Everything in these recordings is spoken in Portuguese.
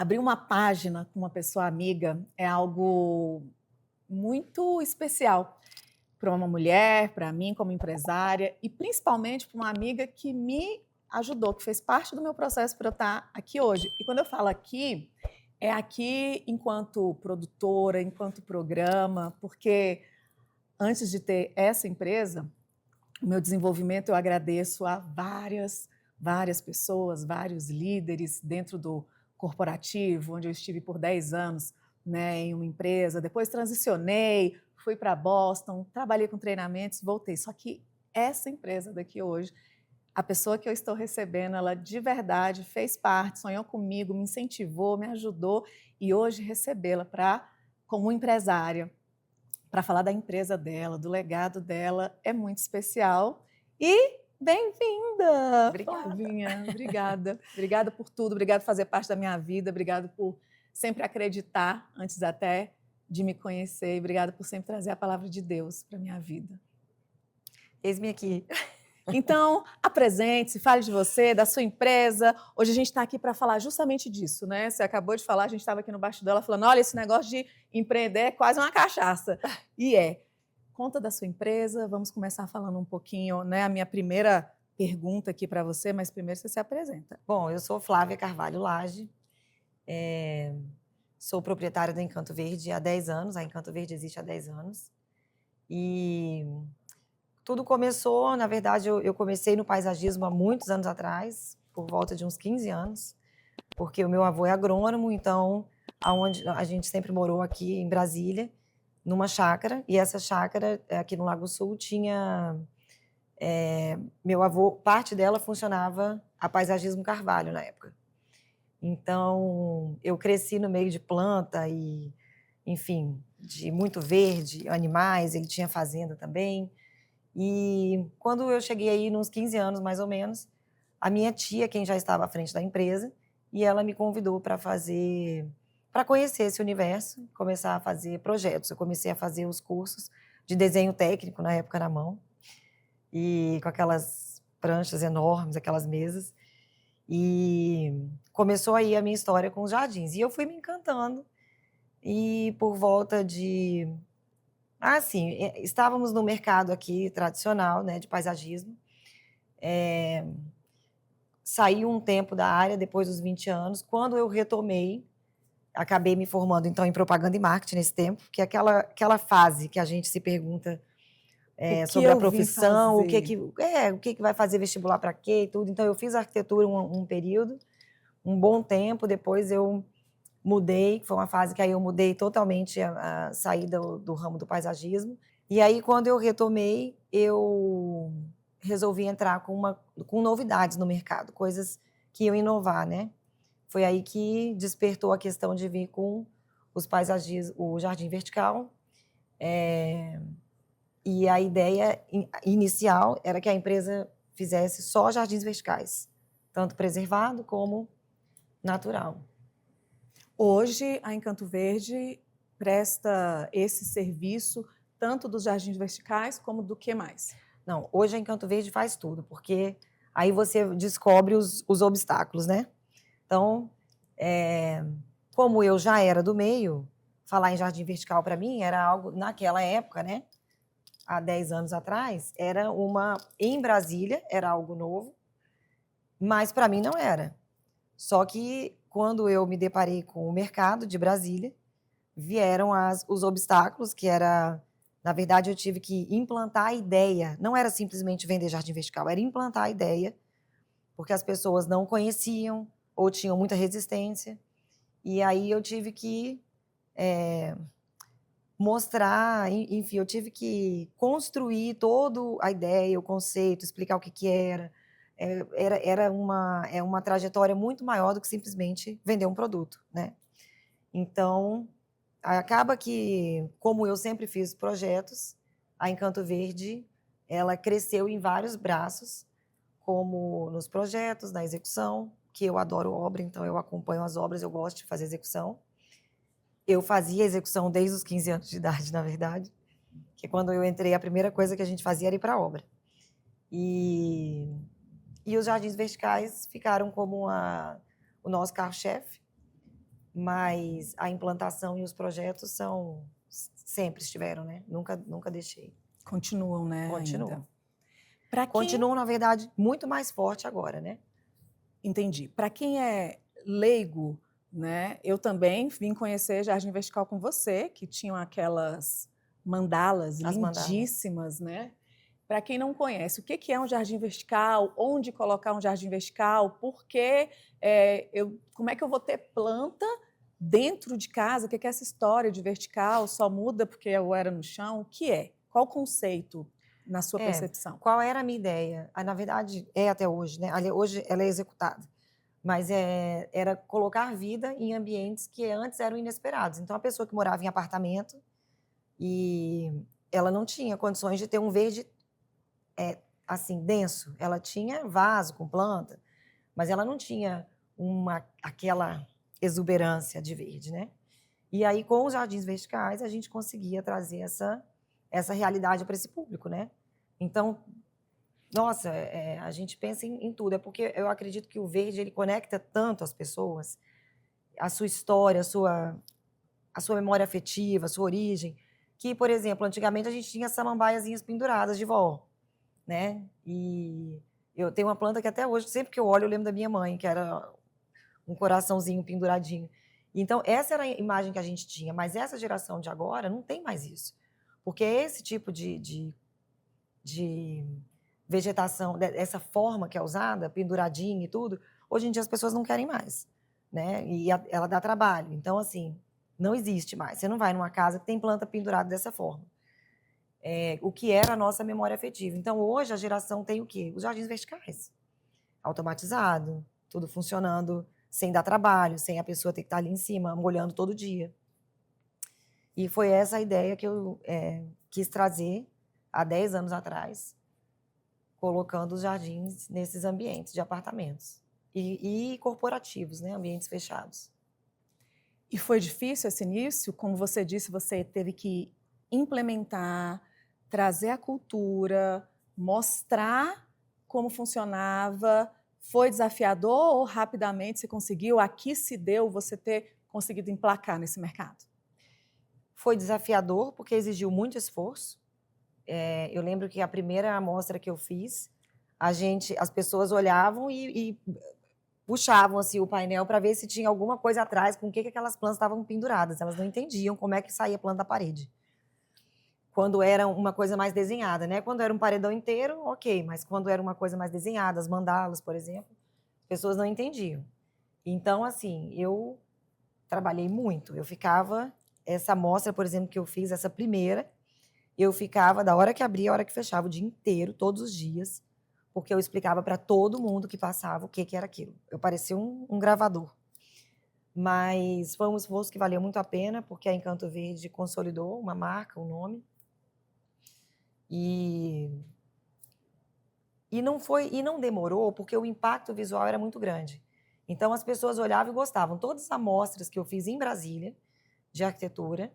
Abrir uma página com uma pessoa amiga é algo muito especial para uma mulher, para mim como empresária e principalmente para uma amiga que me ajudou, que fez parte do meu processo para eu estar aqui hoje. E quando eu falo aqui, é aqui enquanto produtora, enquanto programa, porque antes de ter essa empresa, o meu desenvolvimento eu agradeço a várias pessoas, vários líderes dentro do corporativo, onde eu estive por 10 anos, né, em uma empresa, depois transicionei, fui para Boston, trabalhei com treinamentos, voltei. Só que essa empresa daqui hoje, a pessoa que eu estou recebendo, ela de verdade fez parte, sonhou comigo, me incentivou, me ajudou e hoje recebê-la para como empresária para falar da empresa dela, do legado dela, é muito especial. E bem-vinda, Obrigada. Flavinha. Obrigada. Obrigada por tudo, obrigada por fazer parte da minha vida, obrigada por sempre acreditar antes até de me conhecer, e obrigada por sempre trazer a palavra de Deus para a minha vida. Eis-me aqui. Então, apresente-se, fale de você, da sua empresa. Hoje a gente está aqui para falar justamente disso, né? Você acabou de falar, a gente estava aqui no bastidor, ela falando, olha, esse negócio de empreender é quase uma cachaça. E é. Conta da sua empresa, vamos começar falando um pouquinho, né? A minha primeira pergunta aqui para você, mas primeiro você se apresenta. Bom, eu sou Flávia Carvalho Lage, sou proprietária da Encanto Verde há 10 anos, a Encanto Verde existe há 10 anos. E tudo começou, na verdade, eu comecei no paisagismo há muitos anos atrás, por volta de uns 15 anos, porque o meu avô é agrônomo, então aonde a gente sempre morou aqui em Brasília, numa chácara, e essa chácara aqui no Lago Sul tinha... meu avô, parte dela funcionava a Paisagismo Carvalho na época. Então, eu cresci no meio de planta e, enfim, de muito verde, animais, ele tinha fazenda também. E quando eu cheguei aí, nos 15 anos mais ou menos, a minha tia, quem já estava à frente da empresa, e ela me convidou para conhecer esse universo, começar a fazer projetos. Eu comecei a fazer os cursos de desenho técnico, na época, na mão, e com aquelas pranchas enormes, aquelas mesas. E começou aí a minha história com os jardins. E eu fui me encantando. E por volta de... estávamos no mercado aqui tradicional, né, de paisagismo. Saí um tempo da área, depois dos 20 anos. Quando eu retomei, acabei me formando, então, em propaganda e marketing nesse tempo, que é aquela fase que a gente se pergunta O que sobre a eu vim profissão, o fazer? que vai fazer vestibular para quê e tudo. Então, eu fiz arquitetura um período, um bom tempo, depois eu mudei, foi uma fase que aí eu mudei totalmente a saída do ramo do paisagismo. E aí, quando eu retomei, eu resolvi entrar com novidades no mercado, coisas que iam inovar, né? Foi aí que despertou a questão de vir com os paisagismos, o jardim vertical. E a ideia inicial era que a empresa fizesse só jardins verticais, tanto preservado como natural. Hoje, a Encanto Verde presta esse serviço tanto dos jardins verticais como do que mais? Não, hoje a Encanto Verde faz tudo, porque aí você descobre os obstáculos, né? Então, como eu já era do meio, falar em jardim vertical para mim era algo, naquela época, né? Há 10 anos atrás, em Brasília, era algo novo, mas para mim não era. Só que quando eu me deparei com o mercado de Brasília, vieram os obstáculos, que era, na verdade, eu tive que implantar a ideia. Não era simplesmente vender jardim vertical, era implantar a ideia, porque as pessoas não conheciam ou tinham muita resistência. E aí eu tive que mostrar, enfim, eu tive que construir toda a ideia, o conceito, explicar o que era. Era uma trajetória muito maior do que simplesmente vender um produto, né? Então, acaba que, como eu sempre fiz projetos, a Encanto Verde, ela cresceu em vários braços, como nos projetos, na execução, que eu adoro obra, então eu acompanho as obras, eu gosto de fazer execução. Eu fazia execução desde os 15 anos de idade, na verdade, que quando eu entrei, a primeira coisa que a gente fazia era ir para a obra. E os jardins verticais ficaram como o nosso carro-chefe. mas a implantação e os projetos sempre estiveram, né? Nunca deixei. Continuam, né? Continuam. Ainda. Pra quem... Continuam, na verdade, muito mais forte agora, né? Entendi. Para quem é leigo, né? Eu também vim conhecer Jardim Vertical com você, que tinham aquelas mandalas As mandalas. lindíssimas, né? Para quem não conhece, o que é um jardim vertical? Onde colocar um jardim vertical? Por que como é que eu vou ter planta dentro de casa? O que é essa história de vertical? Só muda porque eu era no chão? O que é? Qual o conceito na sua percepção? Qual era a minha ideia? Na verdade, é até hoje, né? Hoje ela é executada. Mas era colocar vida em ambientes que antes eram inesperados. Então, a pessoa que morava em apartamento e ela não tinha condições de ter um verde assim, denso. Ela tinha vaso com planta, mas ela não tinha aquela exuberância de verde, né? E aí, com os jardins verticais, a gente conseguia trazer essa realidade para esse público, né? Então, nossa, a gente pensa em tudo. É porque eu acredito que o verde, ele conecta tanto as pessoas, a sua história, a sua memória afetiva, a sua origem, que, por exemplo, antigamente a gente tinha samambaiazinhas penduradas de vó, né? E eu tenho uma planta que até hoje, sempre que eu olho, eu lembro da minha mãe, que era um coraçãozinho penduradinho. Então, essa era a imagem que a gente tinha, mas essa geração de agora não tem mais isso. Porque esse tipo de vegetação, essa forma que é usada, penduradinha e tudo, hoje em dia as pessoas não querem mais, né? E ela dá trabalho. Então, assim, não existe mais. Você não vai numa casa que tem planta pendurada dessa forma. O que era a nossa memória afetiva. Então, hoje, a geração tem o quê? Os jardins verticais. Automatizado, tudo funcionando sem dar trabalho, sem a pessoa ter que estar ali em cima, molhando todo dia. E foi essa a ideia que eu quis trazer há 10 anos atrás, colocando os jardins nesses ambientes de apartamentos e corporativos, né? Ambientes fechados. E foi difícil esse início? Como você disse, você teve que implementar, trazer a cultura, mostrar como funcionava. Foi desafiador ou rapidamente você conseguiu? Aqui se deu você ter conseguido emplacar nesse mercado? Foi desafiador porque exigiu muito esforço. Eu lembro que a primeira amostra que eu fiz, as pessoas olhavam e puxavam assim, o painel para ver se tinha alguma coisa atrás com o que aquelas plantas estavam penduradas. Elas não entendiam como é que saía a planta da parede. Quando era uma coisa mais desenhada, né? Quando era um paredão inteiro, ok, mas quando era uma coisa mais desenhada, as mandalas, por exemplo, as pessoas não entendiam. Então, assim, eu trabalhei muito. Eu ficava, essa amostra, por exemplo, que eu fiz, essa primeira, eu ficava da hora que abria, a hora que fechava, o dia inteiro, todos os dias, porque eu explicava para todo mundo que passava o que era aquilo. Eu parecia um gravador. Mas foi um esforço que valeu muito a pena, porque a Encanto Verde consolidou uma marca, um nome. E não demorou, porque o impacto visual era muito grande. Então, as pessoas olhavam e gostavam. Todas as amostras que eu fiz em Brasília, de arquitetura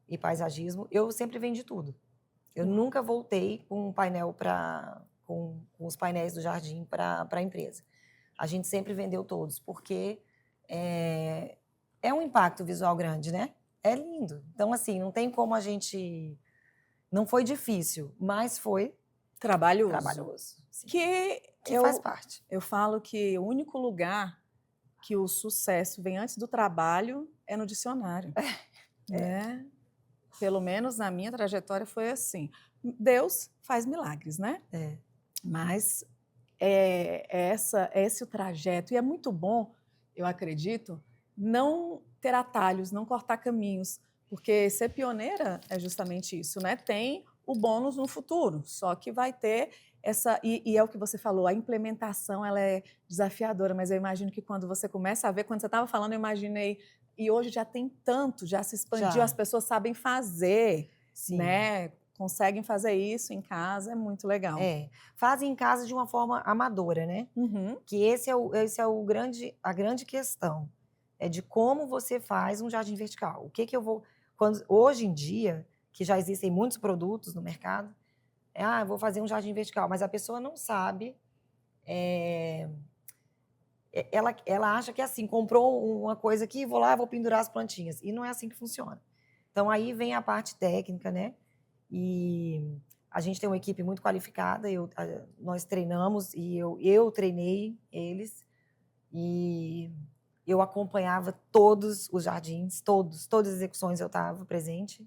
e paisagismo, eu sempre vendi tudo. Eu nunca voltei com um painel com os painéis do jardim para a empresa. A gente sempre vendeu todos, porque é um impacto visual grande, né? É lindo. Então, assim, não tem como a gente... Não foi difícil, mas foi trabalhoso. Sim. Que faz parte. Eu falo que o único lugar que o sucesso vem antes do trabalho é no dicionário. Né? Pelo menos na minha trajetória foi assim. Deus faz milagres, né? Mas esse o trajeto. E é muito bom, eu acredito, não ter atalhos, não cortar caminhos, porque ser pioneira é justamente isso, né? Tem o bônus no futuro, só que vai ter essa... E é o que você falou, a implementação ela é desafiadora, mas eu imagino que quando você começa a ver, quando você estava falando, eu imaginei, e hoje já tem tanto, já se expandiu, as pessoas sabem fazer, Sim. Né? Conseguem fazer isso em casa, é muito legal. Fazem em casa de uma forma amadora, né? Uhum. Que esse é a grande questão. É de como você faz um jardim vertical. O que eu vou... hoje em dia, que já existem muitos produtos no mercado, vou fazer um jardim vertical, mas a pessoa não sabe ela acha que é assim, comprou uma coisa aqui, vou lá, vou pendurar as plantinhas. E não é assim que funciona. Então, aí vem a parte técnica, né? E a gente tem uma equipe muito qualificada, nós treinamos e eu treinei eles. E eu acompanhava todos os jardins, todas as execuções eu estava presente.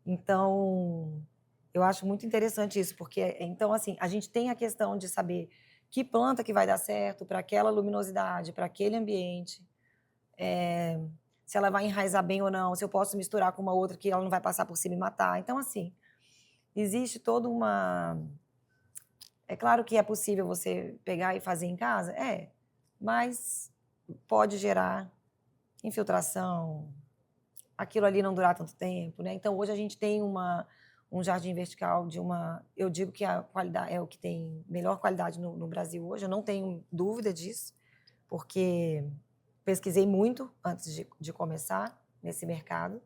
Então, eu acho muito interessante isso, porque, então, assim, a gente tem a questão de saber que planta que vai dar certo para aquela luminosidade, para aquele ambiente, se ela vai enraizar bem ou não, se eu posso misturar com uma outra que ela não vai passar por cima e matar. Então, assim, existe toda uma... É claro que é possível você pegar e fazer em casa? Mas pode gerar infiltração, aquilo ali não durar tanto tempo, né? Então, hoje a gente tem um jardim vertical eu digo que a qualidade é o que tem melhor qualidade no Brasil hoje, eu não tenho dúvida disso, porque pesquisei muito antes de começar nesse mercado,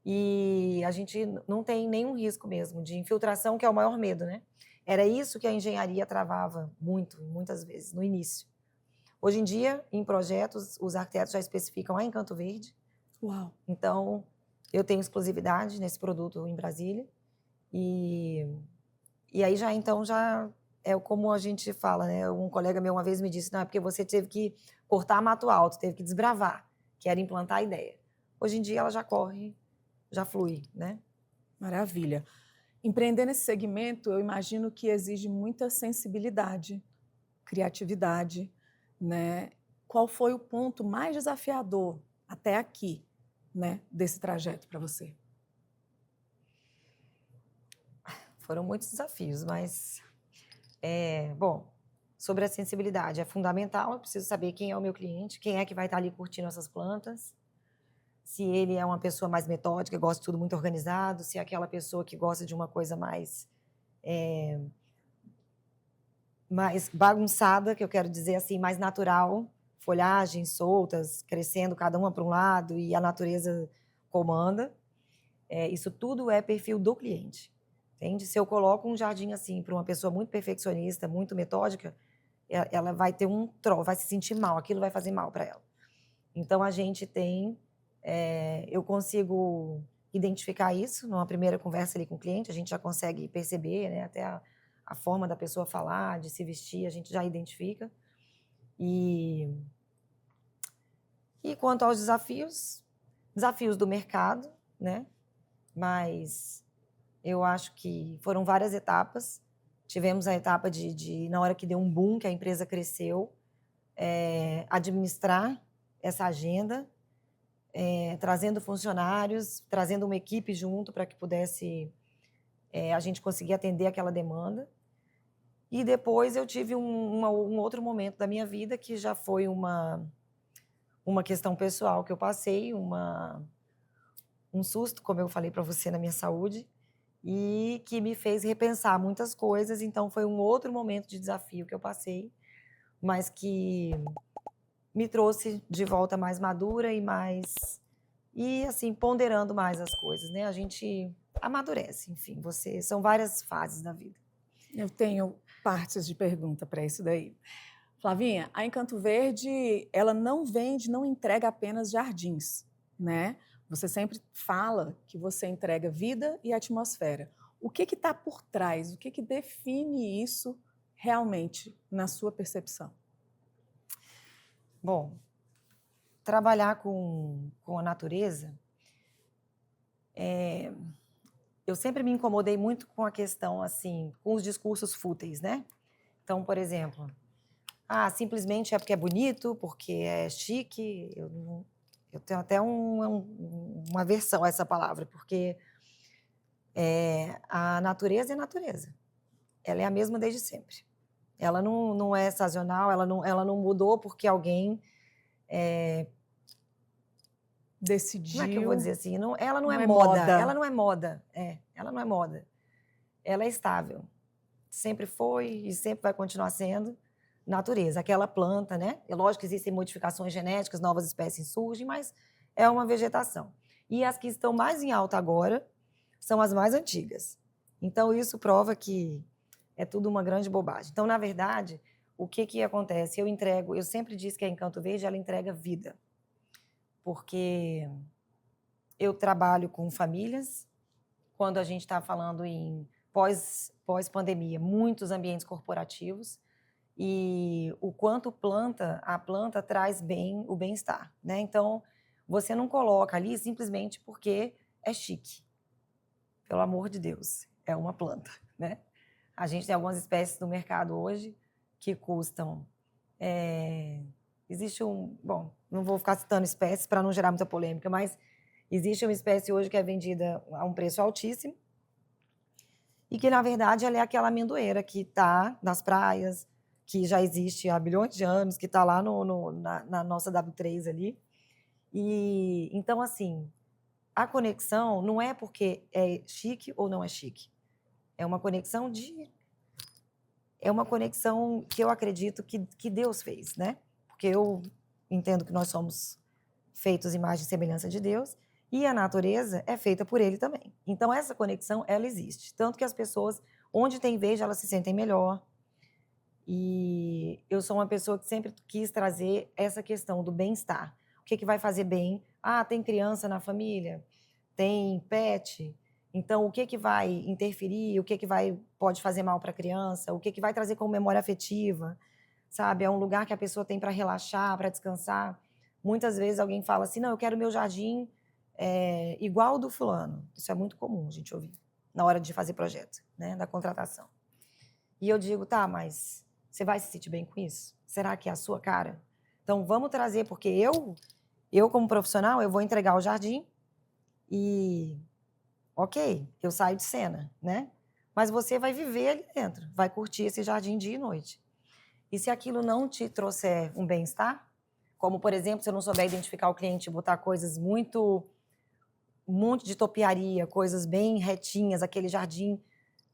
e a gente não tem nenhum risco mesmo de infiltração, que é o maior medo, né? Era isso que a engenharia travava muitas vezes, no início. Hoje em dia, em projetos, os arquitetos já especificam em Canto Verde. Uau! Então, eu tenho exclusividade nesse produto em Brasília. E aí já é como a gente fala, né? Um colega meu uma vez me disse, não, é porque você teve que cortar mato alto, teve que desbravar, que era implantar a ideia. Hoje em dia ela já corre, já flui, né? Maravilha. Empreender nesse segmento, eu imagino que exige muita sensibilidade, criatividade, né? Qual foi o ponto mais desafiador até aqui, né, desse trajeto para você? Foram muitos desafios, mas bom, sobre a sensibilidade, é fundamental, eu preciso saber quem é o meu cliente, quem é que vai estar ali curtindo essas plantas, se ele é uma pessoa mais metódica, gosta de tudo muito organizado, se é aquela pessoa que gosta de uma coisa mais bagunçada, que eu quero dizer assim, mais natural, folhagens soltas, crescendo cada uma para um lado e a natureza comanda. Isso tudo é perfil do cliente, entende? Se eu coloco um jardim assim para uma pessoa muito perfeccionista, muito metódica, ela vai ter vai se sentir mal, aquilo vai fazer mal para ela. Então, a gente tem... eu consigo identificar isso numa primeira conversa ali com o cliente, a gente já consegue perceber, né, até a forma da pessoa falar, de se vestir, a gente já identifica. E quanto aos desafios do mercado, né? Mas eu acho que foram várias etapas. Tivemos a etapa na hora que deu um boom, que a empresa cresceu, administrar essa agenda, trazendo funcionários, trazendo uma equipe junto para que pudesse a gente conseguir atender aquela demanda. E depois eu tive um outro momento da minha vida que já foi uma questão pessoal que eu passei, um susto, como eu falei para você, na minha saúde, e que me fez repensar muitas coisas. Então, foi um outro momento de desafio que eu passei, mas que me trouxe de volta mais madura e assim, ponderando mais as coisas, né? A gente amadurece, enfim, são várias fases da vida. Eu tenho partes de pergunta para isso daí. Flavinha, a Encanto Verde, ela não vende, não entrega apenas jardins, né? Você sempre fala que você entrega vida e atmosfera. O que está por trás? O que define isso realmente na sua percepção? Bom, trabalhar com a natureza, eu sempre me incomodei muito com a questão, assim, com os discursos fúteis, né? Então, por exemplo, simplesmente é porque é bonito, porque é chique. Eu tenho até uma aversão a essa palavra, porque a natureza é natureza. Ela é a mesma desde sempre. Ela não é sazonal, ela não mudou porque alguém decidiu. Como é que eu vou dizer assim? Ela não é moda. Ela não é moda. Ela não é moda. Ela é estável. Sempre foi e sempre vai continuar sendo natureza. Aquela planta, né? É lógico que existem modificações genéticas, novas espécies surgem, mas é uma vegetação. E as que estão mais em alta agora são as mais antigas. Então, isso prova que é tudo uma grande bobagem. Então, na verdade, o que acontece? Eu sempre disse que a Encanto Verde, ela entrega vida. Porque eu trabalho com famílias, quando a gente está falando em pós-pandemia, muitos ambientes corporativos, e o quanto a planta traz bem o bem-estar, né? Então, você não coloca ali simplesmente porque é chique. Pelo amor de Deus, é uma planta, né? A gente tem algumas espécies no mercado hoje que custam... existe bom, não vou ficar citando espécies para não gerar muita polêmica, mas existe uma espécie hoje que é vendida a um preço altíssimo e que, na verdade, ela é aquela amendoeira que está nas praias, que já existe há bilhões de anos, que está lá na nossa W3 ali. E, então, assim, a conexão não é porque é chique ou não é chique. É uma conexão que eu acredito que Deus fez, né? Porque eu entendo que nós somos feitos imagem e semelhança de Deus e a natureza é feita por Ele também. Então, essa conexão, ela existe. Tanto que as pessoas, onde tem verde, elas se sentem melhor. E eu sou uma pessoa que sempre quis trazer essa questão do bem-estar. O que vai fazer bem? Ah, tem criança na família? Tem pet? Então, o que vai interferir? O que pode fazer mal para a criança? O que vai trazer como memória afetiva? Sabe? É um lugar que a pessoa tem para relaxar, para descansar. Muitas vezes alguém fala assim, não, eu quero meu jardim igual ao do fulano. Isso é muito comum a gente ouvir na hora de fazer projeto, né, da contratação. E eu digo, tá, mas você vai se sentir bem com isso? Será que é a sua cara? Então, vamos trazer, porque eu como profissional, eu vou entregar o jardim e, ok, eu saio de cena, né? Mas você vai viver ali dentro, vai curtir esse jardim dia e noite. E se aquilo não te trouxer um bem-estar, como, por exemplo, se eu não souber identificar o cliente e botar coisas um monte de topiaria, coisas bem retinhas, aquele jardim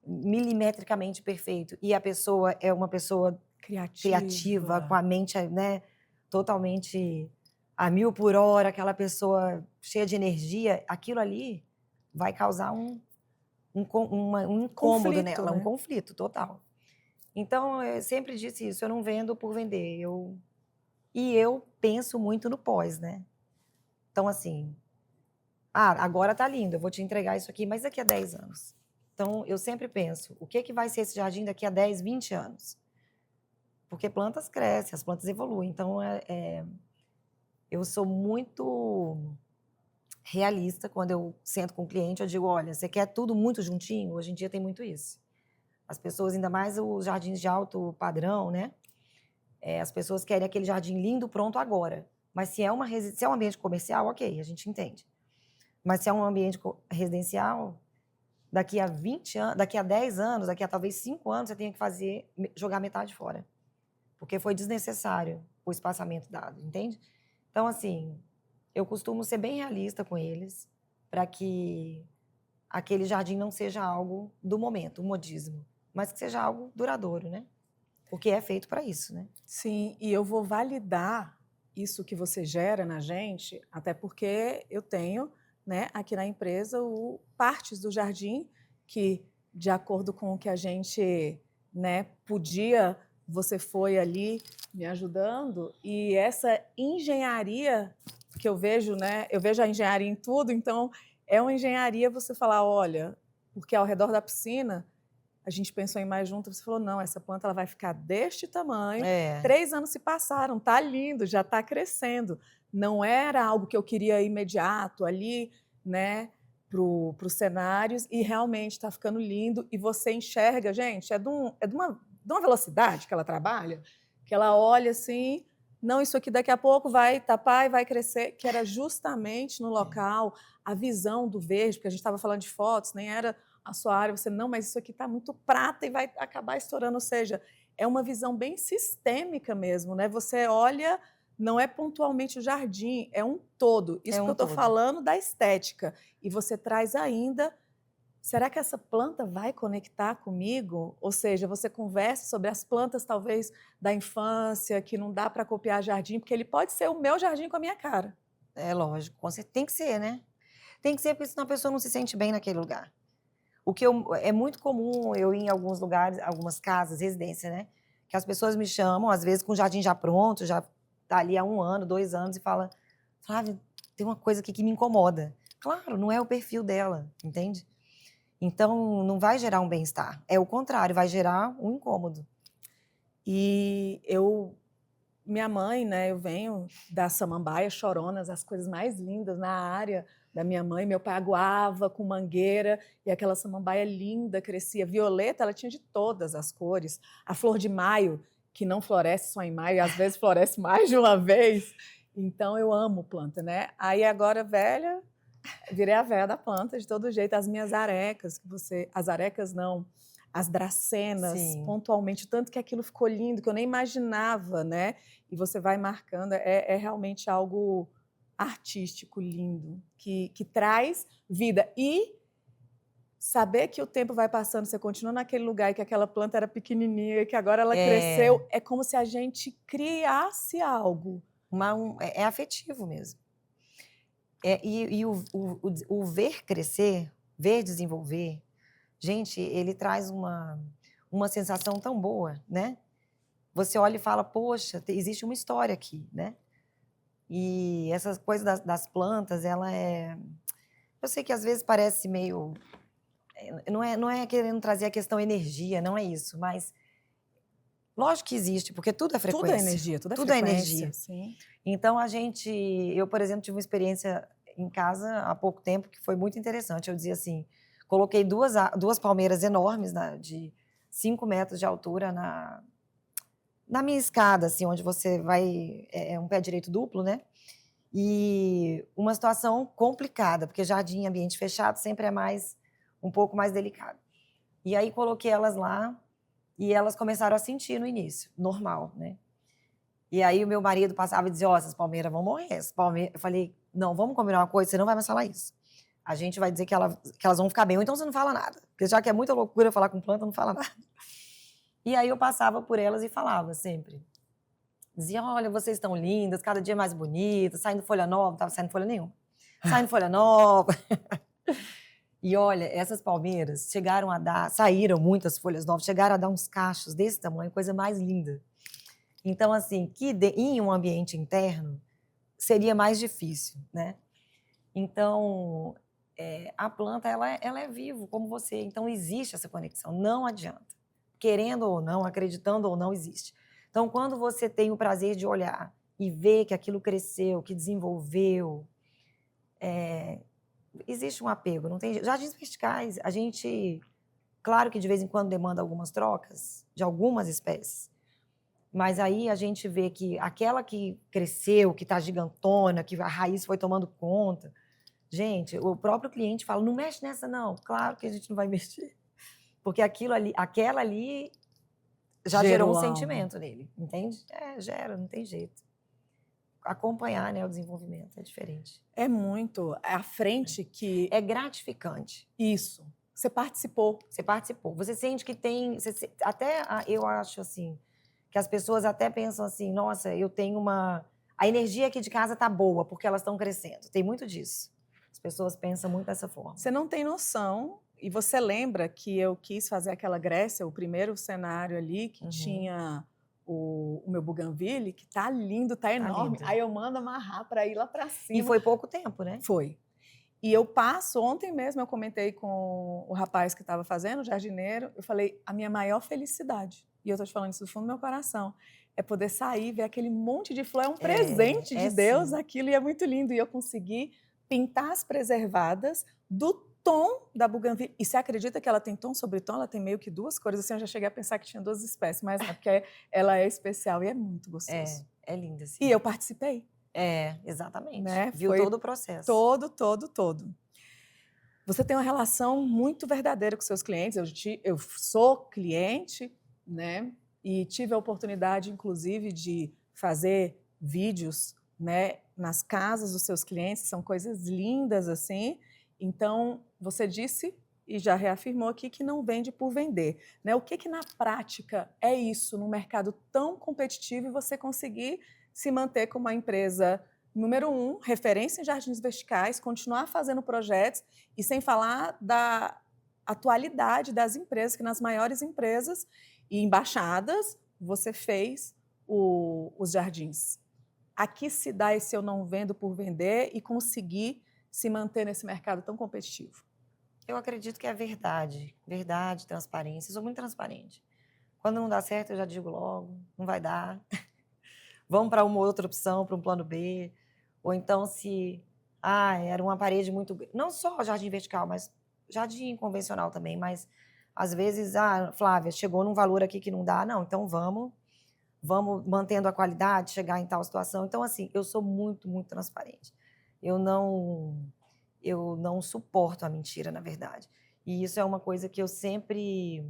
milimetricamente perfeito, e a pessoa é uma pessoa criativa com a mente, né, totalmente a 1000 por hora, aquela pessoa cheia de energia, aquilo ali vai causar um incômodo conflito, nela, né? um conflito total. Então, eu sempre disse isso, eu não vendo por vender, e eu penso muito no pós, né? Então, assim, agora tá lindo, eu vou te entregar isso aqui, mas daqui a 10 anos. Então, eu sempre penso, o que vai ser esse jardim daqui a 10, 20 anos? Porque plantas crescem, as plantas evoluem. Então, eu sou muito realista quando eu sento com o cliente, eu digo, olha, você quer tudo muito juntinho? Hoje em dia tem muito isso. As pessoas, ainda mais os jardins de alto padrão, né? As pessoas querem aquele jardim lindo, pronto agora. Mas se é um ambiente comercial, ok, a gente entende. Mas se é um ambiente residencial, daqui a 20 anos, daqui a 10 anos, daqui a talvez 5 anos, você tem que jogar metade fora. Porque foi desnecessário o espaçamento dado, entende? Então, assim, eu costumo ser bem realista com eles para que aquele jardim não seja algo do momento, um modismo, mas que seja algo duradouro, né? Porque é feito para isso, né? Sim, e eu vou validar isso que você gera na gente, até porque eu tenho, né, aqui na empresa partes do jardim que, de acordo com o que a gente, né, podia, você foi ali me ajudando, e essa engenharia que eu vejo, né, eu vejo a engenharia em tudo, então é uma engenharia você falar, olha, porque ao redor da piscina a gente pensou em mais junto, você falou, não, essa planta ela vai ficar deste tamanho. 3 anos se passaram, tá lindo, já está crescendo. Não era algo que eu queria imediato ali, né, para os cenários, e realmente está ficando lindo. E você enxerga, gente, é de uma velocidade que ela trabalha, que ela olha assim, não, isso aqui daqui a pouco vai tapar e vai crescer, que era justamente no local, a visão do verde, porque a gente estava falando de fotos, nem era a sua área, você, não, mas isso aqui está muito prata e vai acabar estourando. Ou seja, é uma visão bem sistêmica mesmo, né? Você olha, não é pontualmente o jardim, é um todo. Isso que eu estou falando da estética. E você traz ainda, será que essa planta vai conectar comigo? Ou seja, você conversa sobre as plantas, talvez, da infância, que não dá para copiar jardim, porque ele pode ser o meu jardim com a minha cara. É lógico, tem que ser, né? Tem que ser, porque senão a pessoa não se sente bem naquele lugar. É muito comum eu ir em alguns lugares, algumas casas, residência, né? que as pessoas me chamam, às vezes com o jardim já pronto, já tá ali há 1 ano, 2 anos, e fala, Flávia, tem uma coisa aqui que me incomoda. Claro, não é o perfil dela, entende? Então, não vai gerar um bem-estar. É o contrário, vai gerar um incômodo. E minha mãe, né, eu venho das samambaias choronas, as coisas mais lindas na área da minha mãe. Meu pai aguava com mangueira e aquela samambaia linda crescia. Violeta, ela tinha de todas as cores. A flor de maio, que não floresce só em maio, e às vezes floresce mais de uma vez. Então, eu amo planta, né? Aí, agora, velha, virei a véia da planta, de todo jeito. As minhas arecas, as arecas não, as dracenas, Sim. pontualmente, tanto que aquilo ficou lindo, que eu nem imaginava, né? E você vai marcando, é realmente algo artístico, lindo, que traz vida. E saber que o tempo vai passando, você continua naquele lugar e que aquela planta era pequenininha e que agora ela cresceu, é como se a gente criasse algo. É afetivo mesmo. E o ver crescer, ver desenvolver, gente, ele traz uma sensação tão boa, né? Você olha e fala, poxa, existe uma história aqui, né? E essas coisas das plantas, eu sei que às vezes parece meio... Não é querendo trazer a questão energia, não é isso, mas lógico que existe, porque tudo é frequência. Tudo é energia, tudo é Tudo é frequência. energia. Sim. Então, eu, por exemplo, tive uma experiência em casa há pouco tempo que foi muito interessante. Eu dizia assim, coloquei duas palmeiras enormes, de 5 metros de altura na minha escada, assim, onde você vai... É um pé direito duplo, né? E uma situação complicada, porque jardim em ambiente fechado sempre é um pouco mais delicado. E aí coloquei elas lá e elas começaram a sentir no início, normal, né? E aí o meu marido passava e dizia, essas palmeiras vão morrer. Eu falei, não, vamos combinar uma coisa, você não vai mais falar isso. A gente vai dizer que elas vão ficar bem, ou então você não fala nada. Porque já que é muita loucura falar com planta, não fala nada. E aí eu passava por elas e falava sempre. Dizia, olha, vocês estão lindas, cada dia mais bonitas, saindo folha nova, não estava saindo folha nenhuma. Saindo folha nova. E olha, essas palmeiras saíram muitas folhas novas, chegaram a dar uns cachos desse tamanho, coisa mais linda. Então, assim, em um ambiente interno seria mais difícil, né? Então, a planta, ela é viva, como você. Então, existe essa conexão, não adianta. Querendo ou não, acreditando ou não, existe. Então, quando você tem o prazer de olhar e ver que aquilo cresceu, que desenvolveu, existe um apego, não tem jeito. Jardins verticais, a gente, claro que de vez em quando demanda algumas trocas de algumas espécies, mas aí a gente vê que aquela que cresceu, que está gigantona, que a raiz foi tomando conta, gente, o próprio cliente fala, não mexe nessa não. Claro que a gente não vai mexer, porque aquela ali já gerou um sentimento nele, entende? Gera, não tem jeito. Acompanhar, né, o desenvolvimento é diferente. É muito. À frente que... É gratificante. Isso. Você participou. Você participou. Você sente que tem... eu acho assim, que as pessoas até pensam assim, nossa, eu tenho a energia aqui de casa tá boa, porque elas estão crescendo. Tem muito disso. As pessoas pensam muito dessa forma. Você não tem noção. E você lembra que eu quis fazer aquela Grécia, o primeiro cenário ali, que tinha o meu Bougainville, que tá lindo, tá enorme. Aí eu mando amarrar para ir lá para cima. E foi pouco tempo, né? Foi. E eu passo, ontem mesmo eu comentei com o rapaz que estava fazendo, o jardineiro, eu falei, a minha maior felicidade, e eu estou te falando isso do fundo do meu coração, é poder sair, ver aquele monte de flor, é um presente de Deus, sim. Aquilo, e é muito lindo. E eu consegui pintar as preservadas do tom da Bougainville. E você acredita que ela tem tom sobre tom? Ela tem meio que 2 cores, assim, eu já cheguei a pensar que tinha 2 espécies, mas não, porque ela é especial e é muito gostoso. É linda, sim. E eu participei. Exatamente. Né? Viu todo o processo. Todo. Você tem uma relação muito verdadeira com seus clientes. Eu sou cliente, né? E tive a oportunidade, inclusive, de fazer vídeos, né, nas casas dos seus clientes, que são coisas lindas assim. Então, você disse e já reafirmou aqui que não vende por vender, né? O que na prática é isso, num mercado tão competitivo, e você conseguir se manter como uma empresa número 1, referência em jardins verticais, continuar fazendo projetos, e sem falar da atualidade das empresas, que nas maiores empresas e embaixadas você fez os jardins. Aqui se dá esse eu não vendo por vender e conseguir se manter nesse mercado tão competitivo? Eu acredito que é verdade. Verdade, transparência. Eu sou muito transparente. Quando não dá certo, eu já digo logo, não vai dar. Vamos para uma outra opção, para um plano B. Ou então, se era uma parede muito... Não só jardim vertical, mas jardim convencional também. Mas, às vezes, Flávia, chegou num valor aqui que não dá. Não, então vamos mantendo a qualidade, chegar em tal situação. Então, assim, eu sou muito, muito transparente. Eu não suporto a mentira, na verdade. E isso é uma coisa que eu sempre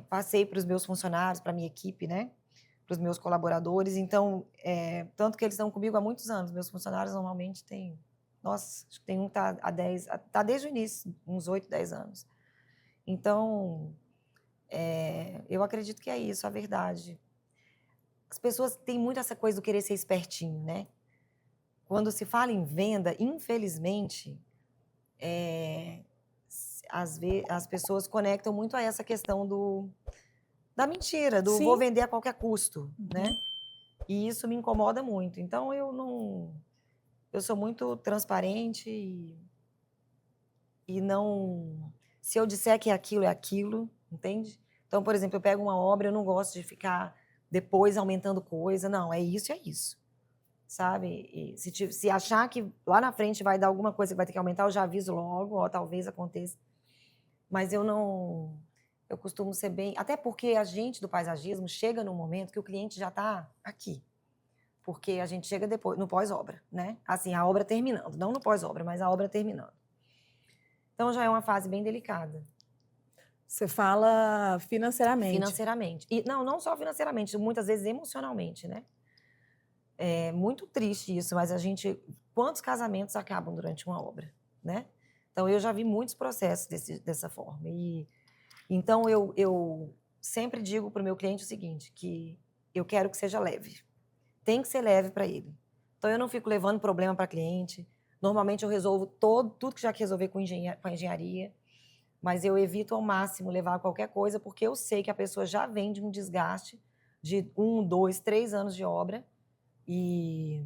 passei para os meus funcionários, para a minha equipe, né? Para os meus colaboradores. Então, tanto que eles estão comigo há muitos anos. Meus funcionários normalmente têm... Nossa, acho que tem um que está há 10... Está desde o início, uns 8, 10 anos. Então, eu acredito que é isso, a verdade. As pessoas têm muito essa coisa do querer ser espertinho, né? Quando se fala em venda, infelizmente, as pessoas conectam muito a essa questão da mentira, do Sim. vou vender a qualquer custo, né? E isso me incomoda muito. Então, eu sou muito transparente e não... Se eu disser que é aquilo, entende? Então, por exemplo, eu pego uma obra, eu não gosto de ficar depois aumentando coisa. Não, é isso, sabe? E se achar que lá na frente vai dar alguma coisa que vai ter que aumentar, eu já aviso logo, ó, talvez aconteça. Mas eu costumo ser bem... Até porque a gente do paisagismo chega num momento que o cliente já está aqui. Porque a gente chega depois, no pós-obra, né? Assim, a obra terminando. Não no pós-obra, mas a obra terminando. Então, já é uma fase bem delicada. Você fala financeiramente. Financeiramente. E não só financeiramente, muitas vezes emocionalmente, né? É muito triste isso, mas quantos casamentos acabam durante uma obra, né? Então, eu já vi muitos processos dessa forma. Então, eu sempre digo para o meu cliente o seguinte, que eu quero que seja leve. Tem que ser leve para ele. Então, eu não fico levando problema para cliente. Normalmente, eu resolvo tudo que já que resolver com a engenharia, mas eu evito ao máximo levar qualquer coisa, porque eu sei que a pessoa já vem de um desgaste de 1, 2, 3 anos de obra e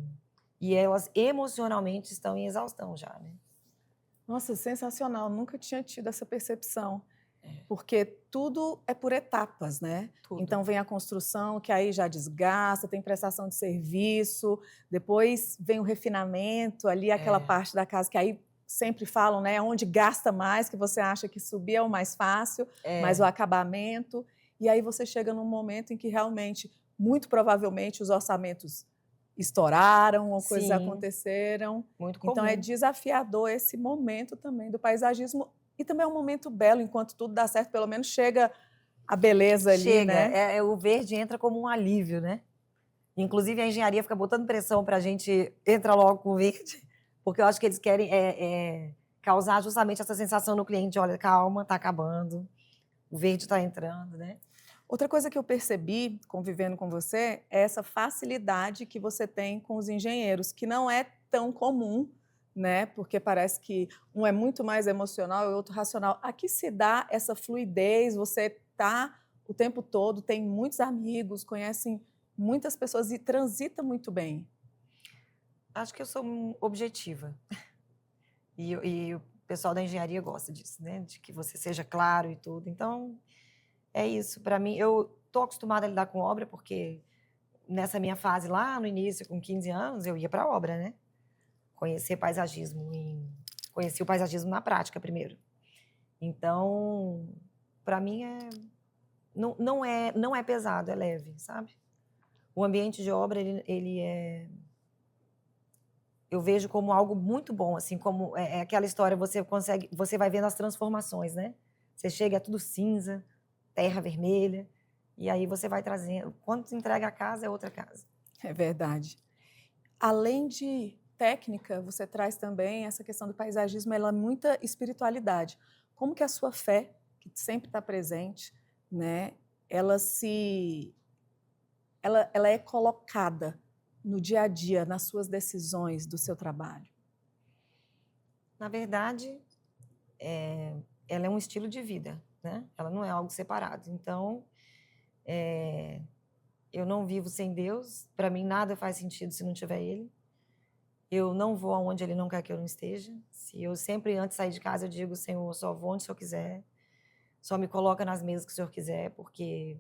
elas emocionalmente estão em exaustão já, né? Nossa, sensacional. Nunca tinha tido essa percepção. Porque tudo é por etapas, né? Tudo. Então vem a construção, que aí já desgasta, tem prestação de serviço, depois vem o refinamento, ali aquela parte da casa que aí sempre falam, né? Onde gasta mais, que você acha que subir é o mais fácil, mas o acabamento. E aí você chega num momento em que realmente, muito provavelmente, os orçamentos estouraram ou coisas aconteceram. Muito comum. Então é desafiador esse momento também do paisagismo. E também é um momento belo, enquanto tudo dá certo, pelo menos chega a beleza ali, né? O verde entra como um alívio, né? Inclusive, a engenharia fica botando pressão para a gente entrar logo com o verde, porque eu acho que eles querem causar justamente essa sensação no cliente, olha, calma, está acabando, o verde está entrando, né? Outra coisa que eu percebi, convivendo com você, é essa facilidade que você tem com os engenheiros, que não é tão comum, né? Porque parece que um é muito mais emocional e o outro racional. Aqui se dá essa fluidez, você está o tempo todo, tem muitos amigos, conhecem muitas pessoas e transita muito bem. Acho que eu sou objetiva. E o pessoal da engenharia gosta disso, né? De que você seja claro e tudo. Então, é isso. Para mim, eu estou acostumada a lidar com obra, porque nessa minha fase lá no início, com 15 anos, eu ia para a obra, né? Conheci o paisagismo na prática primeiro. Então, para mim não é pesado, é leve, sabe? O ambiente de obra eu vejo como algo muito bom, assim, como é aquela história, você vai vendo as transformações, né? Você chega, é tudo cinza, terra vermelha, e aí você vai trazendo. Quando você entrega a casa, é outra casa. É verdade. Além de técnica, você traz também essa questão do paisagismo, ela é muita espiritualidade. Como que a sua fé, que sempre está presente, né, ela é colocada no dia a dia, nas suas decisões do seu trabalho? Na verdade, ela é um estilo de vida, né? Ela não é algo separado. Então, Eu não vivo sem Deus. Para mim, nada faz sentido se não tiver Ele. Eu não vou aonde Ele não quer que eu não esteja. Se eu sempre, antes de sair de casa, eu digo, Senhor, só vou onde o Senhor quiser. Só me coloca nas mesas que o Senhor quiser, porque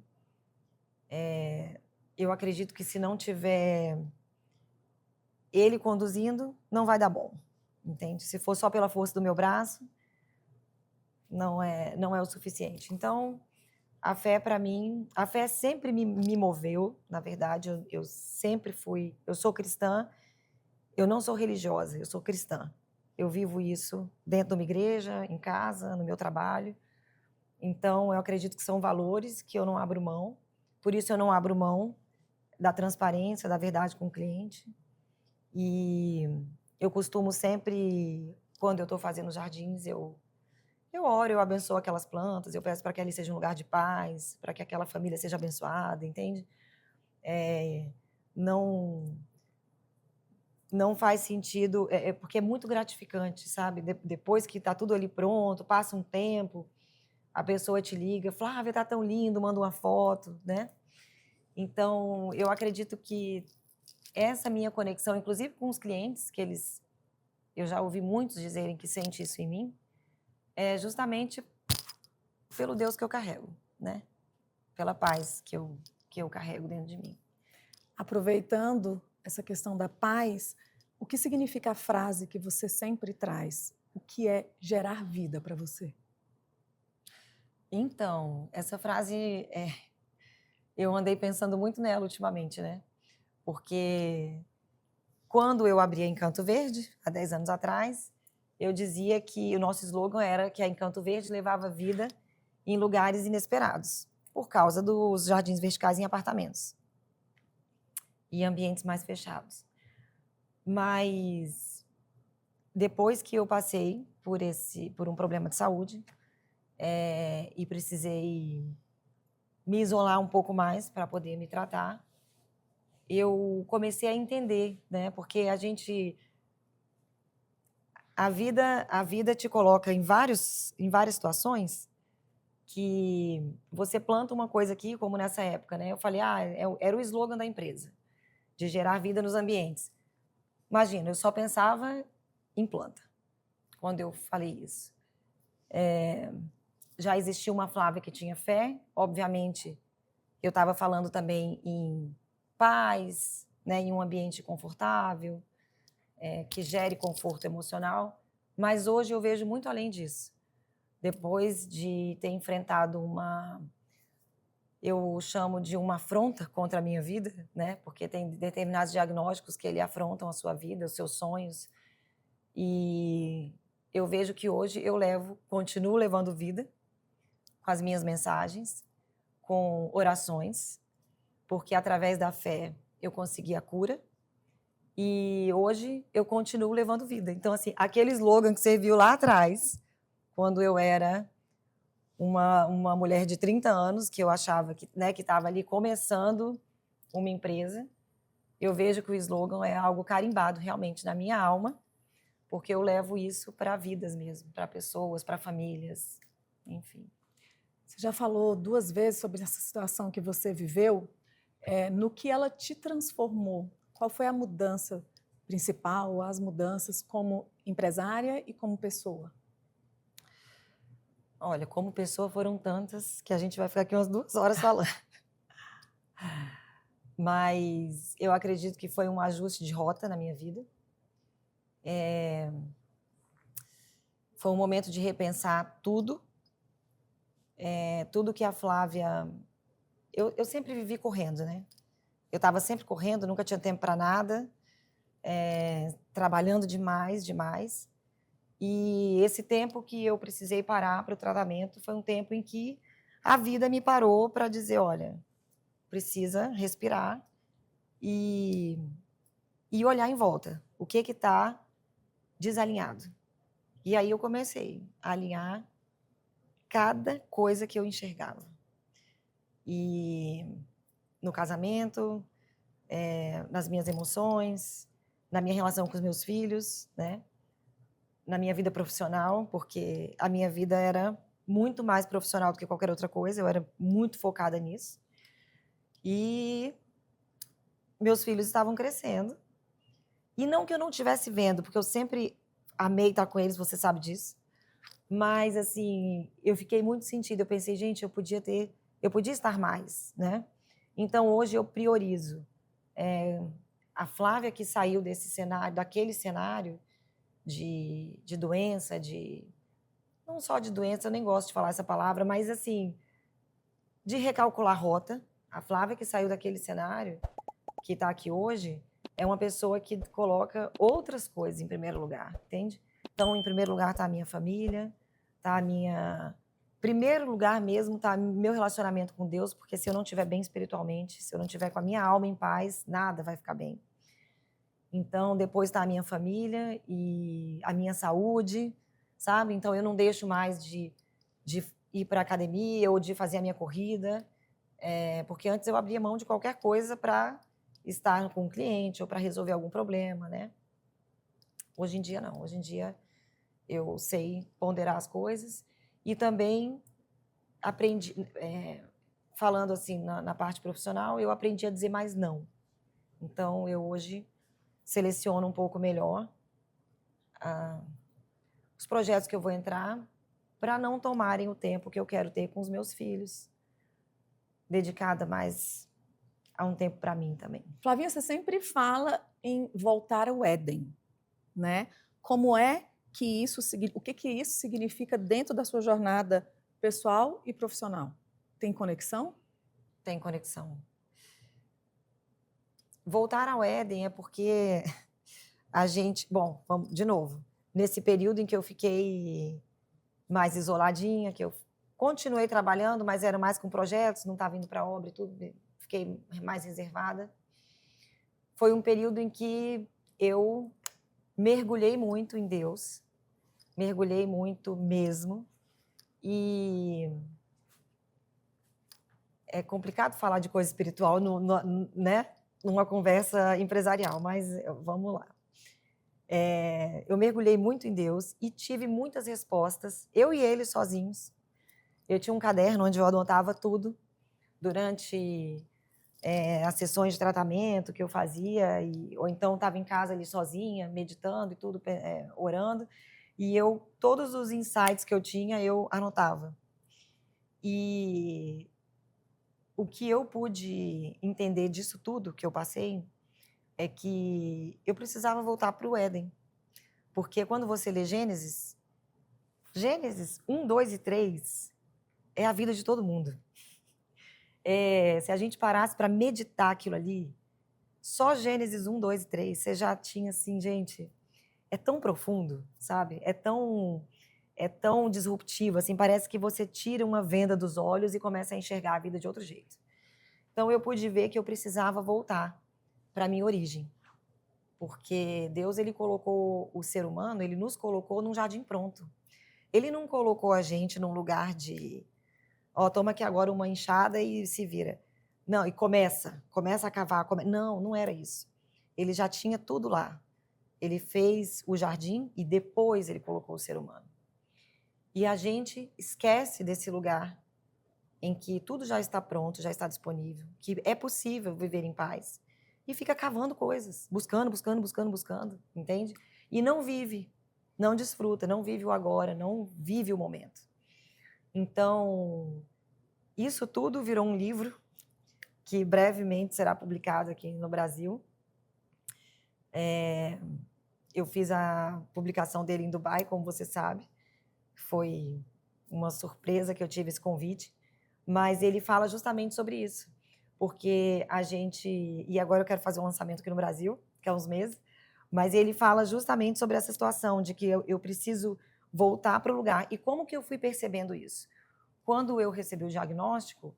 eu acredito que se não tiver Ele conduzindo, não vai dar bom. Entende? Se for só pela força do meu braço, não é o suficiente. Então, a fé para mim, a fé sempre me moveu, na verdade, eu sempre fui, eu sou cristã, eu não sou religiosa, eu sou cristã. Eu vivo isso dentro de uma igreja, em casa, no meu trabalho. Então, eu acredito que são valores que eu não abro mão. Por isso, eu não abro mão da transparência, da verdade com o cliente. E eu costumo sempre, quando eu estou fazendo jardins, eu oro, eu abençoo aquelas plantas, eu peço para que ali seja um lugar de paz, para que aquela família seja abençoada, entende? Não faz sentido, porque é muito gratificante, sabe? Depois que está tudo ali pronto, passa um tempo, a pessoa te liga, Flávia, está tão lindo, manda uma foto, né? Então, eu acredito que essa minha conexão, inclusive com os clientes, eu já ouvi muitos dizerem que sente isso em mim, é justamente pelo Deus que eu carrego, né? Pela paz que eu carrego dentro de mim. Aproveitando essa questão da paz, o que significa a frase que você sempre traz? O que é gerar vida para você? Então, essa frase, eu andei pensando muito nela ultimamente, né? Porque quando eu abri a Encanto Verde, há 10 anos atrás, eu dizia que o nosso slogan era que a Encanto Verde levava vida em lugares inesperados, por causa dos jardins verticais em apartamentos e ambientes mais fechados. Mas depois que eu passei por um problema de saúde e precisei me isolar um pouco mais para poder me tratar, eu comecei a entender, né? Porque a vida te coloca em várias situações que você planta uma coisa aqui, como nessa época, né? Eu falei, era o slogan da empresa, de gerar vida nos ambientes. Imagina, eu só pensava em planta quando eu falei isso. Já existia uma Flávia que tinha fé, obviamente, eu estava falando também em paz, né, em um ambiente confortável, que gere conforto emocional, mas hoje eu vejo muito além disso. Depois de ter enfrentado eu chamo de uma afronta contra a minha vida, né, porque tem determinados diagnósticos que ele afrontam a sua vida, os seus sonhos, e eu vejo que hoje continuo levando vida com as minhas mensagens, com orações, porque através da fé eu consegui a cura e hoje eu continuo levando vida. Então, assim, aquele slogan que você viu lá atrás, quando eu era uma mulher de 30 anos, que eu achava que estava ali começando uma empresa, eu vejo que o slogan é algo carimbado realmente na minha alma, porque eu levo isso para vidas mesmo, para pessoas, para famílias, enfim. Você já falou 2 vezes sobre essa situação que você viveu, no que ela te transformou. Qual foi a mudança principal, as mudanças como empresária e como pessoa? Olha, como pessoa foram tantas que a gente vai ficar aqui umas 2 horas falando. Mas eu acredito que foi um ajuste de rota na minha vida. Foi um momento de repensar tudo. Tudo que a Flávia... Eu sempre vivi correndo, né? Eu estava sempre correndo, nunca tinha tempo para nada, trabalhando demais. E esse tempo que eu precisei parar para o tratamento foi um tempo em que a vida me parou para dizer, olha, precisa respirar e olhar em volta. O que está desalinhado? E aí eu comecei a alinhar cada coisa que eu enxergava. E no casamento, nas minhas emoções, na minha relação com os meus filhos, né? Na minha vida profissional, porque a minha vida era muito mais profissional do que qualquer outra coisa, eu era muito focada nisso. E meus filhos estavam crescendo. E não que eu não estivesse vendo, porque eu sempre amei estar com eles, você sabe disso. Mas, assim, eu fiquei muito sentida. Eu pensei, gente, eu podia estar mais, né? Então, hoje eu priorizo. A Flávia que saiu desse cenário, daquele cenário de doença, não só de doença, eu nem gosto de falar essa palavra, mas, assim, de recalcular rota. A Flávia que saiu daquele cenário, que está aqui hoje, é uma pessoa que coloca outras coisas em primeiro lugar, entende? Então, em primeiro lugar está a minha família, está a minha... Primeiro lugar mesmo está meu relacionamento com Deus, porque se eu não estiver bem espiritualmente, se eu não estiver com a minha alma em paz, nada vai ficar bem. Então, depois está a minha família e a minha saúde, sabe? Então, eu não deixo mais de ir para a academia ou de fazer a minha corrida, porque antes eu abria mão de qualquer coisa para estar com um cliente ou para resolver algum problema, né? Hoje em dia, não. Hoje em dia, eu sei ponderar as coisas e também aprendi, falando assim na parte profissional, eu aprendi a dizer mais não. Então, eu hoje seleciono um pouco melhor os projetos que eu vou entrar para não tomarem o tempo que eu quero ter com os meus filhos, dedicada mais a um tempo para mim também. Flavinha, você sempre fala em voltar ao Éden, né? Como é que isso, o que isso significa dentro da sua jornada pessoal e profissional? Tem conexão? Tem conexão. Voltar ao Éden é porque a gente... Bom, vamos de novo. Nesse período em que eu fiquei mais isoladinha, que eu continuei trabalhando, mas era mais com projetos, não estava indo para a obra e tudo, fiquei mais reservada. Foi um período em que eu mergulhei muito em Deus, mergulhei muito mesmo, e é complicado falar de coisa espiritual né? Numa conversa empresarial, mas vamos lá. Eu mergulhei muito em Deus e tive muitas respostas, eu e ele sozinhos. Eu tinha um caderno onde eu anotava tudo durante as sessões de tratamento que eu fazia, ou então estava em casa ali sozinha, meditando e tudo, orando, e todos os insights que eu tinha, eu anotava. E o que eu pude entender disso tudo que eu passei é que eu precisava voltar para o Éden. Porque quando você lê Gênesis 1, 2 e 3 é a vida de todo mundo. Se a gente parasse para meditar aquilo ali, só Gênesis 1, 2 e 3, você já tinha assim, gente, é tão profundo, sabe? É tão disruptivo, assim, parece que você tira uma venda dos olhos e começa a enxergar a vida de outro jeito. Então, eu pude ver que eu precisava voltar para a minha origem. Porque Deus, ele colocou o ser humano, ele nos colocou num jardim pronto. Ele não colocou a gente num lugar de, toma aqui agora uma enxada e se vira. Não, e começa a cavar. Não, não era isso. Ele já tinha tudo lá. Ele fez o jardim e depois ele colocou o ser humano. E a gente esquece desse lugar em que tudo já está pronto, já está disponível, que é possível viver em paz. E fica cavando coisas, buscando, entende? E não vive, não desfruta, não vive o agora, não vive o momento. Então, isso tudo virou um livro que brevemente será publicado aqui no Brasil. Eu fiz a publicação dele em Dubai, como você sabe. Foi uma surpresa que eu tive esse convite. Mas ele fala justamente sobre isso. Porque a gente... E agora eu quero fazer um lançamento aqui no Brasil, que é uns meses. Mas ele fala justamente sobre essa situação de que eu preciso voltar para o lugar. E como que eu fui percebendo isso? Quando eu recebi o diagnóstico,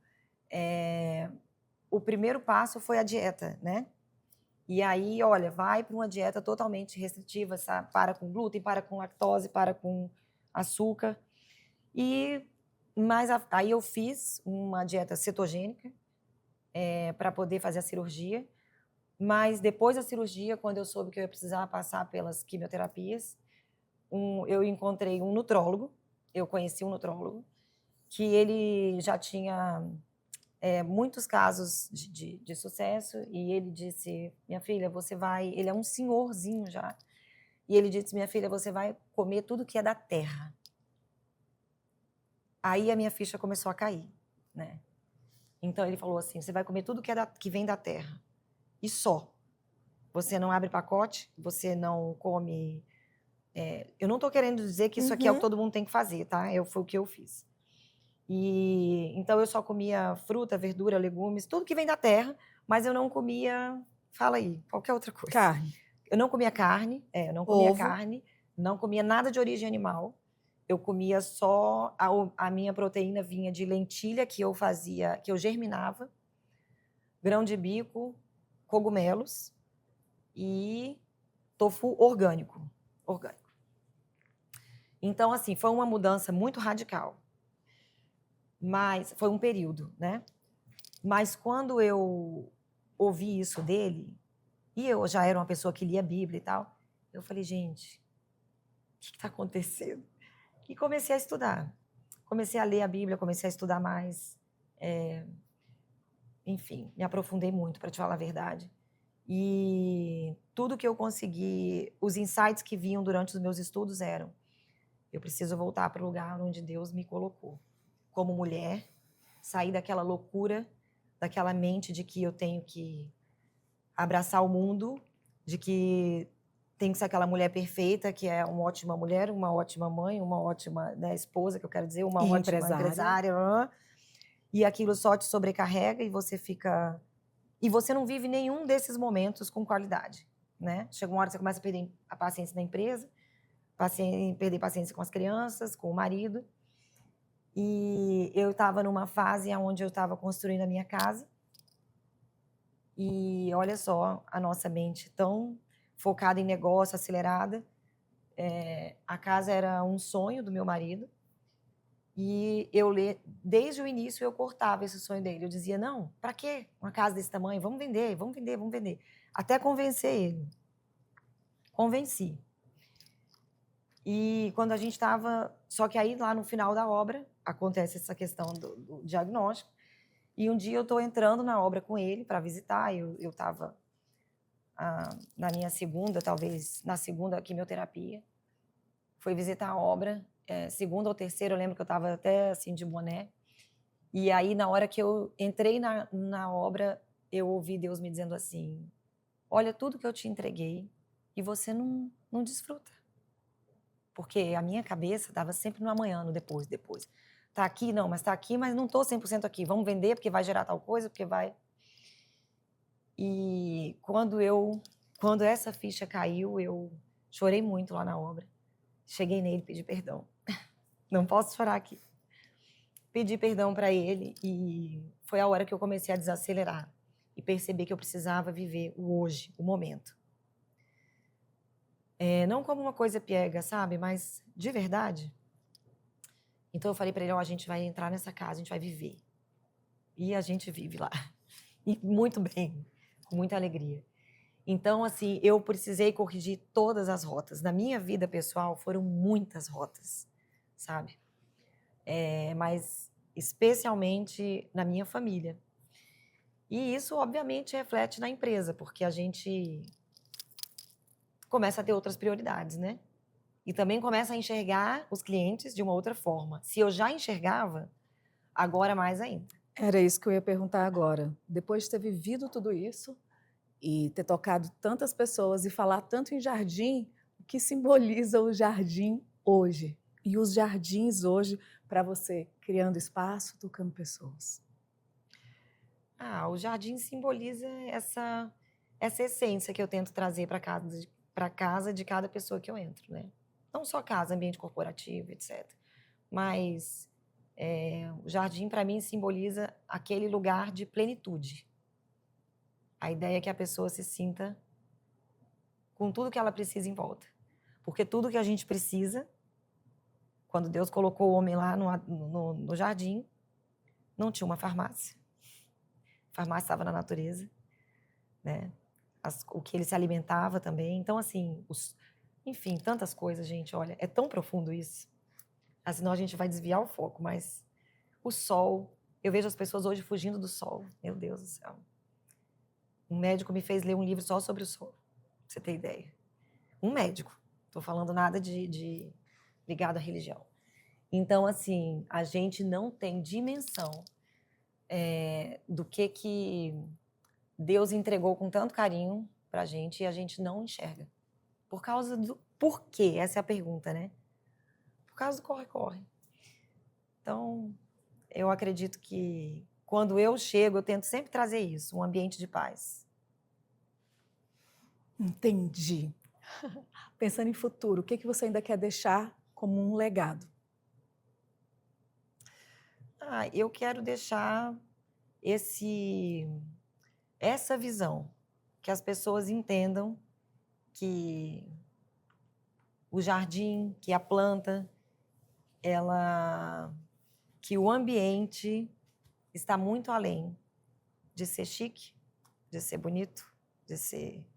o primeiro passo foi a dieta, né? E aí, olha, vai para uma dieta totalmente restritiva, sabe? Para com glúten, para com lactose, para com açúcar. Mas aí eu fiz uma dieta cetogênica para poder fazer a cirurgia. Mas depois da cirurgia, quando eu soube que eu ia precisar passar pelas quimioterapias, eu encontrei um nutrólogo, eu conheci um nutrólogo, que ele já tinha muitos casos de sucesso, e ele disse, minha filha, você vai... Ele é um senhorzinho já. E ele disse, minha filha, você vai comer tudo que é da terra. Aí a minha ficha começou a cair, né? Então ele falou assim, você vai comer tudo que vem da terra. E só. Você não abre pacote, você não come... eu não estou querendo dizer que isso aqui é o que todo mundo tem que fazer, tá? Foi o que eu fiz. E então eu só comia fruta, verdura, legumes, tudo que vem da terra, mas eu não comia, fala aí, qualquer outra coisa. Carne. Eu não comia carne, não comia nada de origem animal. Eu comia só a minha proteína vinha de lentilha que eu fazia, que eu germinava, grão de bico, cogumelos e tofu orgânico. Então, assim, foi uma mudança muito radical. Mas foi um período, né? Mas quando eu ouvi isso dele, e eu já era uma pessoa que lia a Bíblia e tal, eu falei, gente, o que está acontecendo? E comecei a estudar. Comecei a ler a Bíblia, comecei a estudar mais. Enfim, me aprofundei muito, para te falar a verdade. E tudo que eu consegui, os insights que vinham durante os meus estudos eram: eu preciso voltar para o lugar onde Deus me colocou. Como mulher, sair daquela loucura, daquela mente de que eu tenho que abraçar o mundo, de que tem que ser aquela mulher perfeita, que é uma ótima mulher, uma ótima mãe, uma ótima, né, esposa, que eu quero dizer, uma ótima empresária. E aquilo só te sobrecarrega e você fica... E você não vive nenhum desses momentos com qualidade, né? Chega uma hora que você começa a perder a paciência na empresa, perder paciência com as crianças, com o marido. E eu estava numa fase onde eu estava construindo a minha casa. E olha só, a nossa mente tão focada em negócio, acelerada. A casa era um sonho do meu marido. E desde o início eu cortava esse sonho dele. Eu dizia, não, para quê? Uma casa desse tamanho? Vamos vender, vamos vender, vamos vender. Até convencer ele. Convenci. E quando a gente estava... Só que aí, lá no final da obra, acontece essa questão do diagnóstico. E um dia eu estou entrando na obra com ele para visitar. Eu estava na minha segunda, talvez, na segunda quimioterapia. Fui visitar a obra. Segunda ou terceira, eu lembro que eu estava até assim de boné. E aí, na hora que eu entrei na obra, eu ouvi Deus me dizendo assim: olha tudo que eu te entreguei e você não desfruta. Porque a minha cabeça estava sempre no amanhã, no depois. Tá aqui, não, mas tá aqui, mas não estou 100% aqui. Vamos vender porque vai gerar tal coisa, porque vai... E quando essa ficha caiu, eu chorei muito lá na obra. Cheguei nele, pedi perdão. Não posso chorar aqui. Pedi perdão para ele e foi a hora que eu comecei a desacelerar e perceber que eu precisava viver o hoje, o momento. Não como uma coisa piega, sabe? Mas de verdade. Então eu falei para ele, a gente vai entrar nessa casa, a gente vai viver. E a gente vive lá. E muito bem, com muita alegria. Então, assim, eu precisei corrigir todas as rotas. Na minha vida pessoal, foram muitas rotas, sabe? Mas especialmente na minha família. E isso, obviamente, reflete na empresa, porque a gente começa a ter outras prioridades, né? E também começa a enxergar os clientes de uma outra forma. Se eu já enxergava, agora mais ainda. Era isso que eu ia perguntar agora. Depois de ter vivido tudo isso e ter tocado tantas pessoas e falar tanto em jardim, o que simboliza o jardim hoje? E os jardins hoje para você, criando espaço, tocando pessoas? O jardim simboliza essa essência que eu tento trazer para casa de cada pessoa que eu entro, né? Não só casa, ambiente corporativo, etc. Mas o jardim, para mim, simboliza aquele lugar de plenitude. A ideia é que a pessoa se sinta com tudo que ela precisa em volta. Porque tudo que a gente precisa, quando Deus colocou o homem lá no jardim, não tinha uma farmácia. A farmácia estava na natureza, né? O que ele se alimentava também. Então, assim, enfim, tantas coisas, gente. Olha, é tão profundo isso. Senão a gente vai desviar o foco, mas o sol... Eu vejo as pessoas hoje fugindo do sol. Meu Deus do céu. Um médico me fez ler um livro só sobre o sol, pra você ter ideia. Um médico. Estou falando nada de ligado à religião. Então, assim, a gente não tem dimensão do que Deus entregou com tanto carinho pra gente e a gente não enxerga. Por causa do porquê? Essa é a pergunta, né? Por causa do corre-corre. Então, eu acredito que quando eu chego, eu tento sempre trazer isso, um ambiente de paz. Entendi. Pensando em futuro, o que você ainda quer deixar como um legado? Eu quero deixar essa visão, que as pessoas entendam que o jardim, que a planta, que o ambiente está muito além de ser chique, de ser bonito, de ser,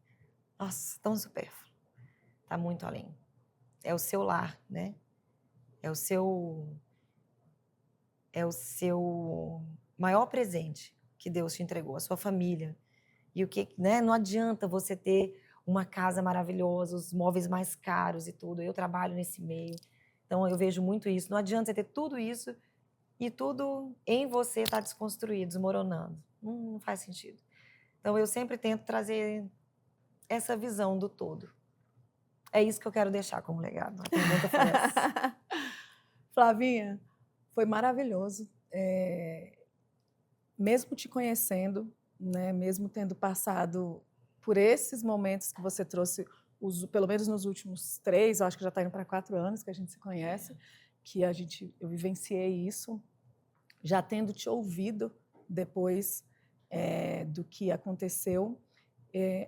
nossa, tão supérfluo. Está muito além. É o seu lar, né? É o seu maior presente que Deus te entregou, a sua família. E né? Não adianta você ter uma casa maravilhosa, os móveis mais caros e tudo. Eu trabalho nesse meio, então eu vejo muito isso. Não adianta você ter tudo isso e tudo em você está desconstruído, desmoronando. Não faz sentido. Então eu sempre tento trazer essa visão do todo. É isso que eu quero deixar como legado. A pergunta foi essa. Flavinha, foi maravilhoso. Mesmo te conhecendo, né, mesmo tendo passado por esses momentos que você trouxe, pelo menos nos últimos 3, eu acho que já está indo para 4 anos que a gente se conhece, que eu vivenciei isso, já tendo te ouvido depois do que aconteceu,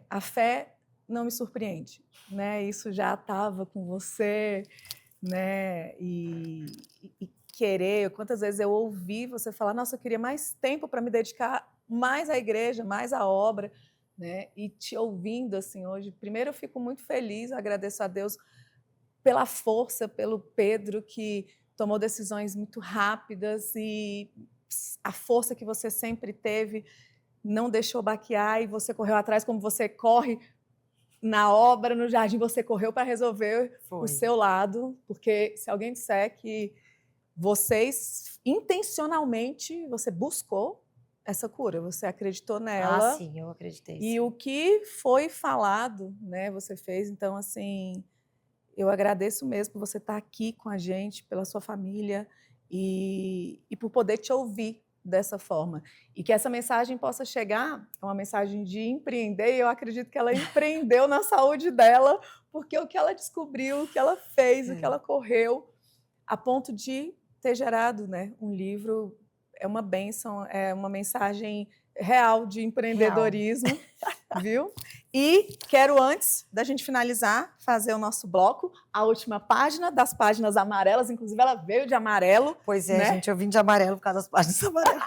a fé não me surpreende, né? Isso já estava com você, né? E querer, quantas vezes eu ouvi você falar, nossa, eu queria mais tempo para me dedicar mais à igreja, mais à obra, né? E te ouvindo assim hoje, primeiro eu fico muito feliz, agradeço a Deus pela força, pelo Pedro que tomou decisões muito rápidas e a força que você sempre teve não deixou baquear e você correu atrás como você corre na obra, no jardim, você correu para resolver o seu lado, porque se alguém disser que vocês, intencionalmente, você buscou essa cura, você acreditou nela. Ah, sim, eu acreditei. E sim. o que foi falado, né, você fez. Então, assim, eu agradeço mesmo por você estar aqui com a gente, pela sua família e por poder te ouvir dessa forma. E que essa mensagem possa chegar, é uma mensagem de empreender, e eu acredito que ela empreendeu na saúde dela, porque o que ela descobriu, o que ela fez, o que ela correu, a ponto de ter gerado, né, um livro, é uma bênção, é uma mensagem real de empreendedorismo, viu? E quero, antes da gente finalizar, fazer o nosso bloco, a última página, das páginas amarelas, inclusive ela veio de amarelo. Pois é, né? gente, eu vim de amarelo por causa das páginas amarelas.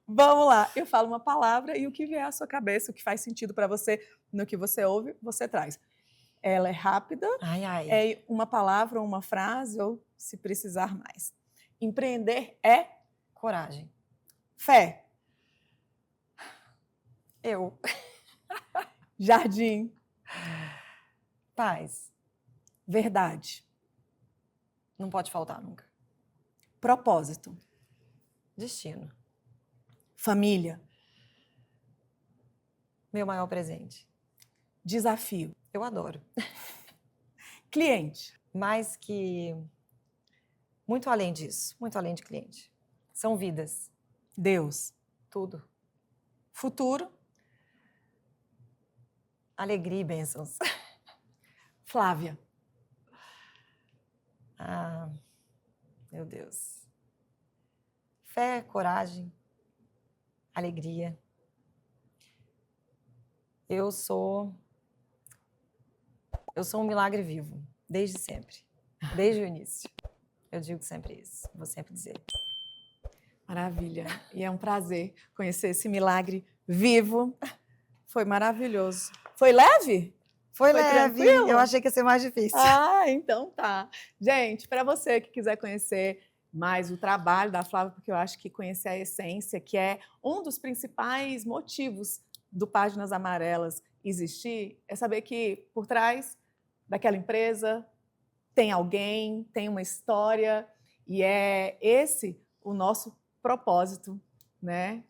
Vamos lá, eu falo uma palavra e o que vier à sua cabeça, o que faz sentido para você, no que você ouve, você traz. Ela é rápida, é uma palavra ou uma frase, ou se precisar mais. Empreender é coragem. Fé. Eu. Jardim. Paz. Verdade. Não pode faltar nunca. Propósito. Destino. Família. Meu maior presente. Desafio. Eu adoro. Cliente. Mais que... muito além disso. Muito além de cliente. São vidas. Deus. Tudo. Futuro. Alegria e bênçãos. Flávia. Ah, meu Deus. Fé, coragem, alegria. Eu sou um milagre vivo, desde sempre, desde o início. Eu digo sempre isso, vou sempre dizer. Maravilha. E é um prazer conhecer esse milagre vivo. Foi maravilhoso. Foi leve? Foi leve. Tranquilo? Eu achei que ia ser mais difícil. Ah, então tá. Gente, para você que quiser conhecer mas o trabalho da Flávia, porque eu acho que conhecer a essência, que é um dos principais motivos do Páginas Amarelas existir, é saber que por trás daquela empresa tem alguém, tem uma história, e é esse o nosso propósito, né?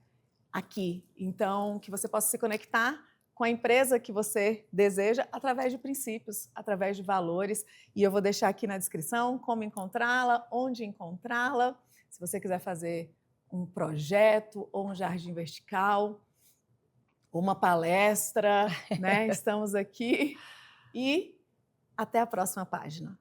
Aqui. Então, que você possa se conectar com a empresa que você deseja através de princípios, através de valores. E eu vou deixar aqui na descrição como encontrá-la, onde encontrá-la. Se você quiser fazer um projeto ou um jardim vertical, uma palestra, né? Estamos aqui. E até a próxima página.